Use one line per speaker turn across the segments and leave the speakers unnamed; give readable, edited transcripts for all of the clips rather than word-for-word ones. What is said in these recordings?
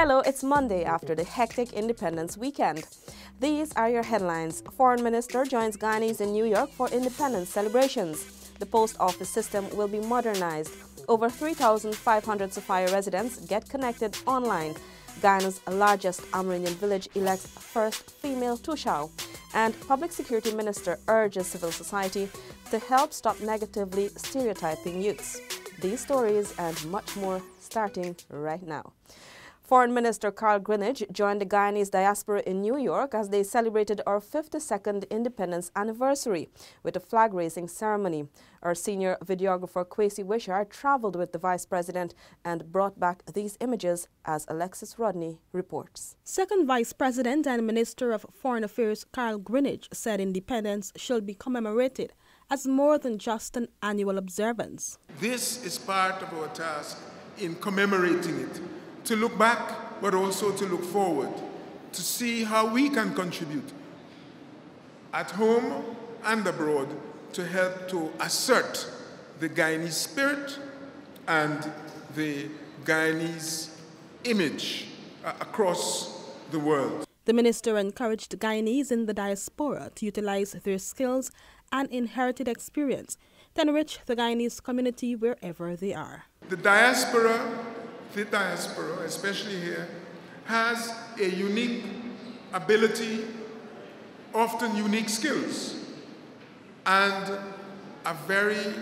Hello, it's Monday after the hectic Independence weekend. These are your headlines. Foreign Minister joins Guyanese in New York for Independence celebrations. The post office system will be modernized. Over 3,500 Sophia residents get connected online. Guyana's largest Amerindian village elects first female Tushao. And Public Security Minister urges civil society to help stop negatively stereotyping youths. These stories and much more starting right now. Foreign Minister Carl Greenidge joined the Guyanese diaspora in New York as they celebrated our 52nd independence anniversary with a flag-raising ceremony. Our senior videographer Kwesi Wishart traveled with the Vice President and brought back these images, as Alexis Rodney reports.
Second Vice President and Minister of Foreign Affairs Carl Greenidge said independence should be commemorated as more than just an annual observance.
This is part of our task in commemorating it. To look back, but also to look forward, to see how we can contribute at home and abroad to help to assert the Guyanese spirit and the Guyanese image across the world.
The minister encouraged Guyanese in the diaspora to utilize their skills and inherited experience to enrich the Guyanese community wherever they are.
The diaspora, especially here, has a unique ability, often unique skills, and a very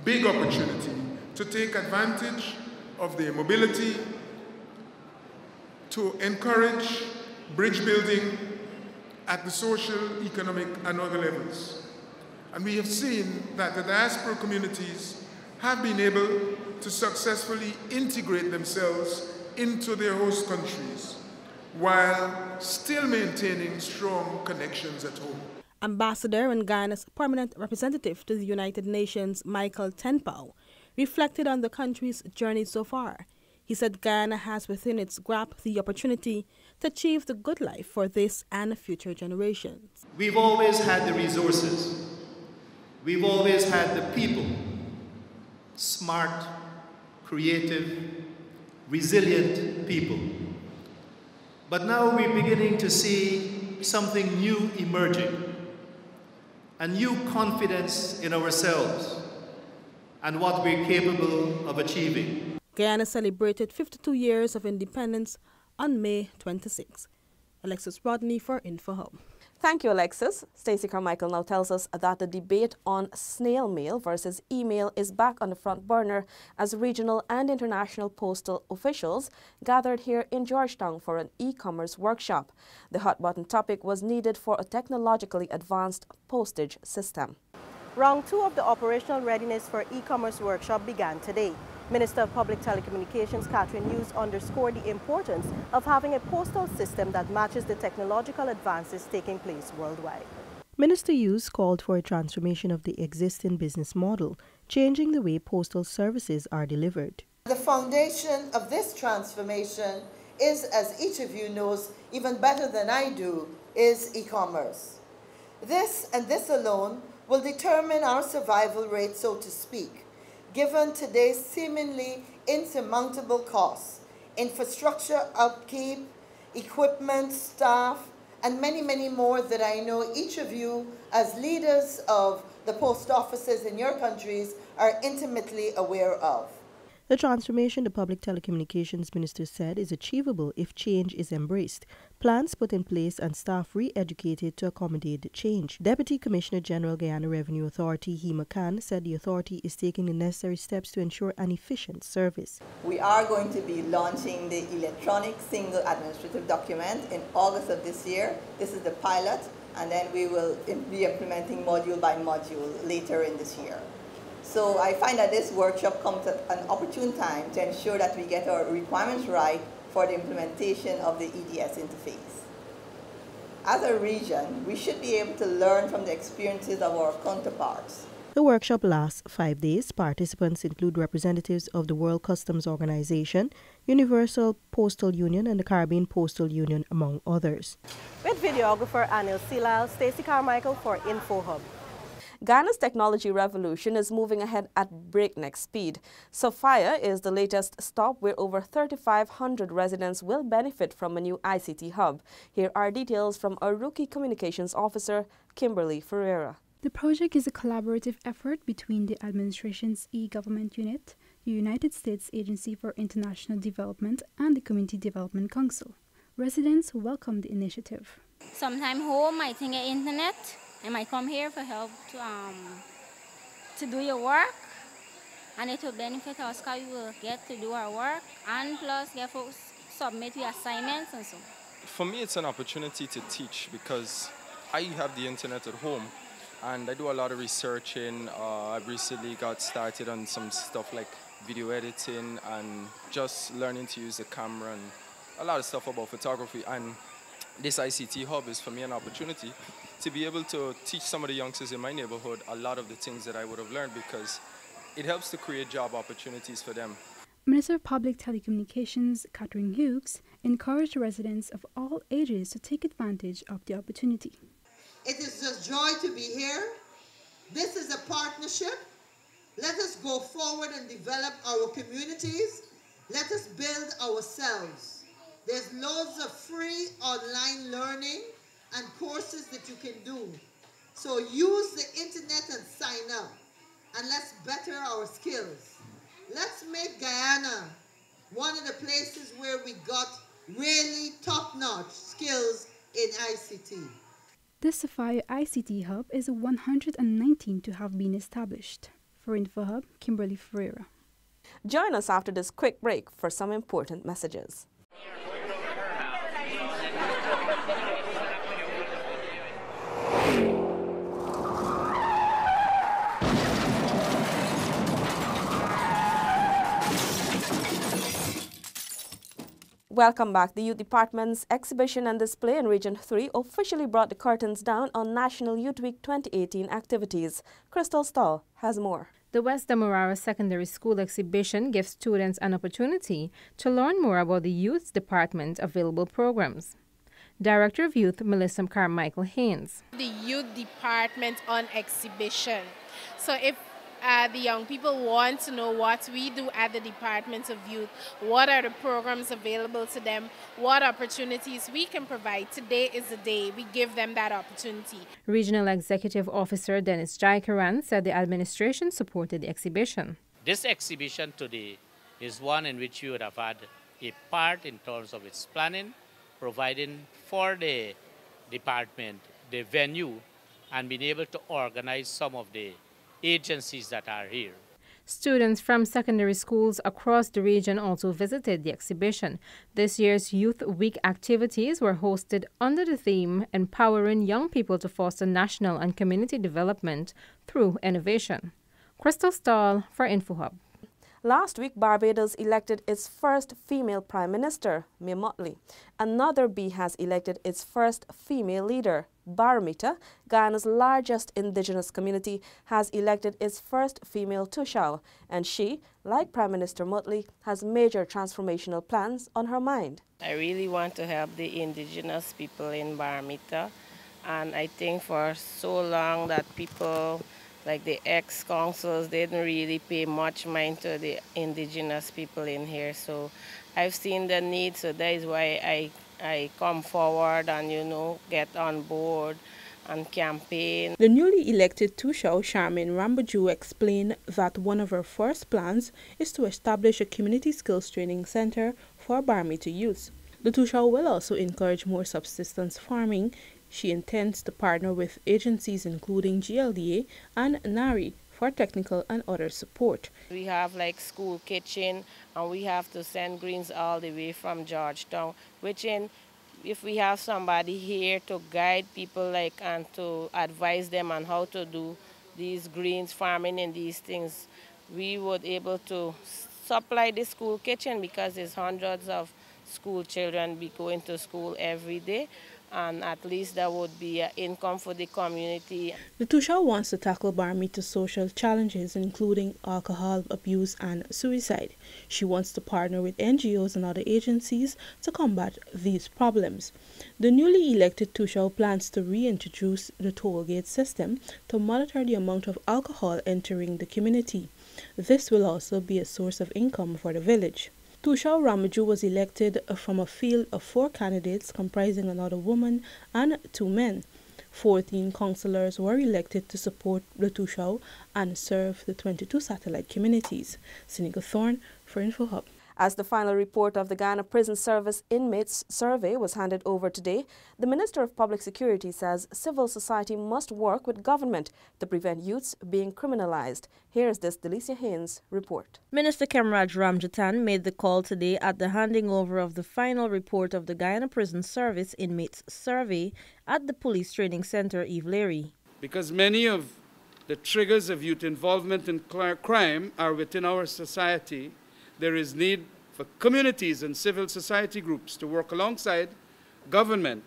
big opportunity to take advantage of their mobility, to encourage bridge building at the social, economic, and other levels. And we have seen that the diaspora communities have been able to successfully integrate themselves into their host countries while still maintaining strong connections at home.
Ambassador and Guyana's permanent representative to the United Nations, Michael Tenpau, reflected on the country's journey so far. He said Guyana has within its grasp the opportunity to achieve the good life for this and future generations.
We've always had the resources. We've always had the people. Smart, creative, resilient people. But now we're beginning to see something new emerging, a new confidence in ourselves and what we're capable of achieving.
Guyana celebrated 52 years of independence on May 26. Alexis Rodney for InfoHub.
Thank you, Alexis. Stacey Carmichael now tells us that the debate on snail mail versus email is back on the front burner as regional and international postal officials gathered here in Georgetown for an e-commerce workshop. The hot-button topic was needed for a technologically advanced postage system.
Round 2 of the operational readiness for e-commerce workshop began today. Minister of Public Telecommunications Catherine Hughes underscored the importance of having a postal system that matches the technological advances taking place worldwide.
Minister Hughes called for a transformation of the existing business model, changing the way postal services are delivered.
The foundation of this transformation is, as each of you knows even better than I do, is e-commerce. This and this alone will determine our survival rate, so to speak, given today's seemingly insurmountable costs, infrastructure upkeep, equipment, staff, and many, many more that I know each of you, as leaders of the post offices in your countries, are intimately aware of.
The transformation, the Public Telecommunications Minister said, is achievable if change is embraced, plans put in place and staff re-educated to accommodate the change. Deputy Commissioner General Guyana Revenue Authority Hema Khan said the authority is taking the necessary steps to ensure an efficient service.
We are going to be launching the electronic single administrative document in August of this year. This is the pilot, and then we will be implementing module by module later in this year. So I find that this workshop comes at an opportune time to ensure that we get our requirements right for the implementation of the EDS interface. As a region, we should be able to learn from the experiences of our counterparts.
The workshop lasts 5 days. Participants include representatives of the World Customs Organization, Universal Postal Union, and the Caribbean Postal Union, among others.
With videographer Anil Silal, Stacey Carmichael for InfoHub.
Ghana's technology revolution is moving ahead at breakneck speed. Sophia is the latest stop where over 3,500 residents will benefit from a new ICT hub. Here are details from our rookie communications officer, Kimberly Ferreira.
The project is a collaborative effort between the administration's e-government unit, the United States Agency for International Development, and the Community Development Council. Residents welcome the initiative.
Sometime home, I think internet. I might come here for help to do your work, and it will benefit us because we will get to do our work and plus get folks submit your assignments and so.
For me, it's an opportunity to teach because I have the internet at home and I do a lot of researching. I've recently got started on some stuff like video editing and just learning to use the camera and a lot of stuff about photography. And this ICT Hub is for me an opportunity to be able to teach some of the youngsters in my neighborhood a lot of the things that I would have learned because it helps to create job opportunities for them.
Minister of Public Telecommunications, Catherine Hughes, encouraged residents of all ages to take advantage of the opportunity.
It is just joy to be here. This is a partnership. Let us go forward and develop our communities. Let us build ourselves. There's loads of free online learning and courses that you can do. So use the internet and sign up. And let's better our skills. Let's make Guyana one of the places where we got really top-notch skills in ICT.
This Sophia ICT Hub is 119 to have been established. For InfoHub, Kimberly Ferreira.
Join us after this quick break for some important messages. Welcome back. The Youth Department's exhibition and display in Region 3 officially brought the curtains down on National Youth Week 2018 activities. Crystal Stahl has more.
The West Demerara Secondary School exhibition gives students an opportunity to learn more about the Youth Department's available programs. Director of Youth, Melissa Carmichael Haynes.
The Youth Department on exhibition. So if the young people want to know what we do at the Department of Youth, what are the programs available to them, what opportunities we can provide. Today is the day we give them that opportunity.
Regional Executive Officer Dennis Jaikaran said the administration supported the exhibition.
This exhibition today is one in which you would have had a part in terms of its planning, providing for the department the venue and being able to organize some of the agencies that are here.
Students from secondary schools across the region also visited the exhibition. This year's Youth Week activities were hosted under the theme Empowering Young People to Foster National and Community Development Through Innovation. Crystal Stahl for InfoHub.
Last week, Barbados elected its first female Prime Minister, Mia Mottley. Another bee has elected its first female leader. Baramita, Guyana's largest indigenous community, has elected its first female Tushao, and she, like Prime Minister Mottley, has major transformational plans on her mind.
I really want to help the indigenous people in Baramita, and I think for so long that people like the ex-councils, they didn't really pay much mind to the indigenous people in here. So I've seen the need, so that is why I come forward and, you know, get on board and campaign.
The newly elected Tushao, Charmaine Rambaju, explained that one of her first plans is to establish a community skills training center for Baramita youths. The Tushao will also encourage more subsistence farming. She intends to partner with agencies including GLDA and NARI for technical and other support.
We have like school kitchen, and we have to send greens all the way from Georgetown, which if we have somebody here to guide people and to advise them on how to do these greens farming and these things, we would able to supply the school kitchen because there's hundreds of school children be going to school every day. and at least there would be an income for the community.
The Tushaw wants to tackle Barmita's social challenges, including alcohol abuse and suicide. She wants to partner with NGOs and other agencies to combat these problems. The newly elected Tushaw plans to reintroduce the toll gate system to monitor the amount of alcohol entering the community. This will also be a source of income for the village. Tushaw Ramaju was elected from a field of 4 candidates comprising another woman and 2 men. 14 councillors were elected to support the Tushaw and serve the 22 satellite communities. Seneca Thorne for Info Hub.
As the final report of the Guyana Prison Service Inmates Survey was handed over today, the Minister of Public Security says civil society must work with government to prevent youths being criminalized. Here's this Delicia Haynes report.
Minister Kemraj Ramjatan made the call today at the handing over of the final report of the Guyana Prison Service Inmates Survey at the Police Training Center, Eve Leary.
Because many of the triggers of youth involvement in crime are within our society, there is need for communities and civil society groups to work alongside government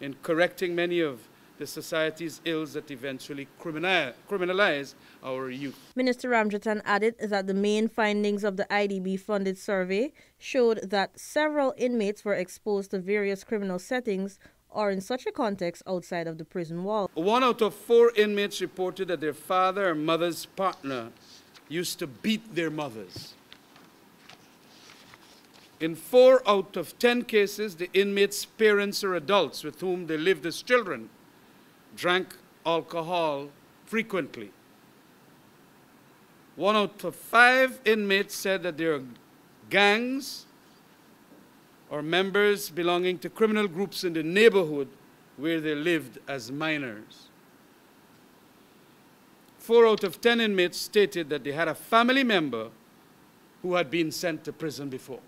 in correcting many of the society's ills that eventually criminalize our youth.
Minister Ramjatan added that the main findings of the IDB-funded survey showed that several inmates were exposed to various criminal settings or in such a context outside of the prison wall.
1 out of 4 inmates reported that their father or mother's partner used to beat their mothers. In 4 out of 10 cases, the inmates' parents or adults with whom they lived as children drank alcohol frequently. 1 out of 5 inmates said that there are gangs or members belonging to criminal groups in the neighborhood where they lived as minors. 4 out of 10 inmates stated that they had a family member who had been sent to prison before.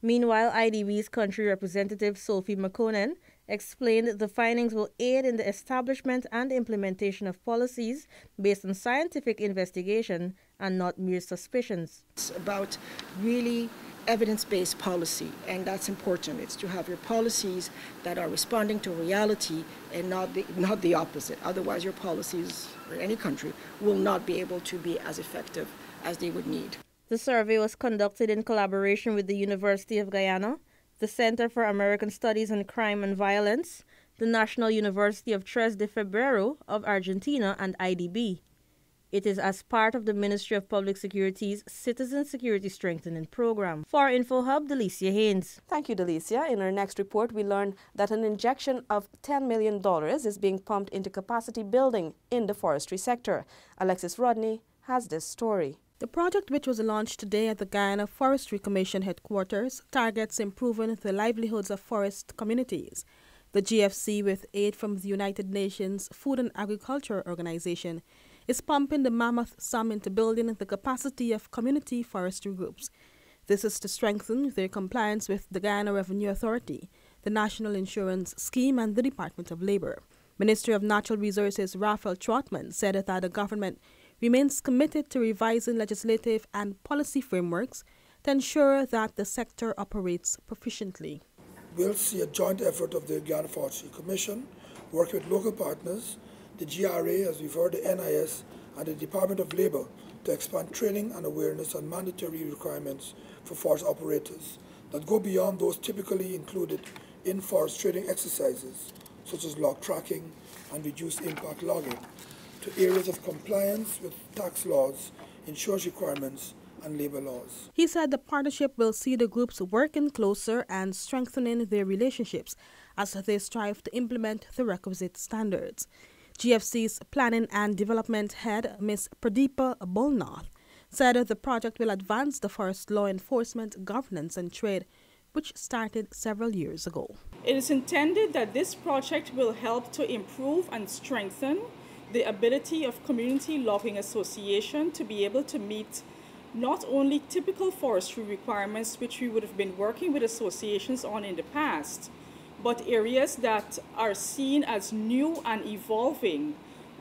Meanwhile, IDB's country representative Sophie McConan explained the findings will aid in the establishment and implementation of policies based on scientific investigation and not mere suspicions.
It's about really evidence-based policy, and that's important. It's to have your policies that are responding to reality and not the opposite. Otherwise, your policies for any country will not be able to be as effective as they would need.
The survey was conducted in collaboration with the University of Guyana, the Center for American Studies on Crime and Violence, the National University of Tres de Febrero of Argentina, and IDB. It is as part of the Ministry of Public Security's Citizen Security Strengthening Program. For Info Hub, Delicia Haynes.
Thank you, Delicia. In our next report, we learned that an injection of $10 million is being pumped into capacity building in the forestry sector. Alexis Rodney has this story.
The project, which was launched today at the Guyana Forestry Commission headquarters, targets improving the livelihoods of forest communities. The GFC, with aid from the United Nations Food and Agriculture Organization, is pumping the mammoth sum into building the capacity of community forestry groups. This is to strengthen their compliance with the Guyana Revenue Authority, the National Insurance Scheme, and the Department of Labor. Minister of Natural Resources Raphael Trotman said that the government remains committed to revising legislative and policy frameworks to ensure that the sector operates proficiently.
We'll see a joint effort of the Guyana Forestry Commission, working with local partners, the GRA, as we've heard, the NIS, and the Department of Labor to expand training and awareness on mandatory requirements for forest operators that go beyond those typically included in forest trading exercises, such as log tracking and reduced impact logging, to areas of compliance with tax laws, insurance requirements, and labor laws.
He said the partnership will see the groups working closer and strengthening their relationships as they strive to implement the requisite standards. GFC's Planning and Development Head, Ms. Pradeepa Bolnath, said the project will advance the forest law enforcement, governance and trade, which started several years ago.
It is intended that this project will help to improve and strengthen the ability of community logging association to be able to meet not only typical forestry requirements, which we would have been working with associations on in the past, but areas that are seen as new and evolving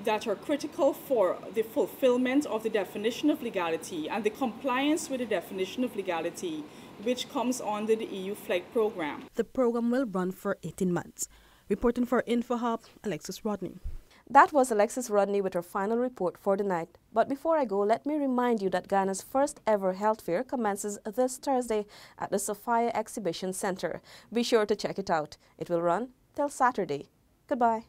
that are critical for the fulfillment of the definition of legality and the compliance with the definition of legality, which comes under the EU FLEG program.
The program will run for 18 months. Reporting for Info Hub, Alexis Rodney.
That was Alexis Rodney with her final report for the night. But before I go, let me remind you that Guyana's first ever health fair commences this Thursday at the Sophia Exhibition Center. Be sure to check it out. It will run till Saturday. Goodbye.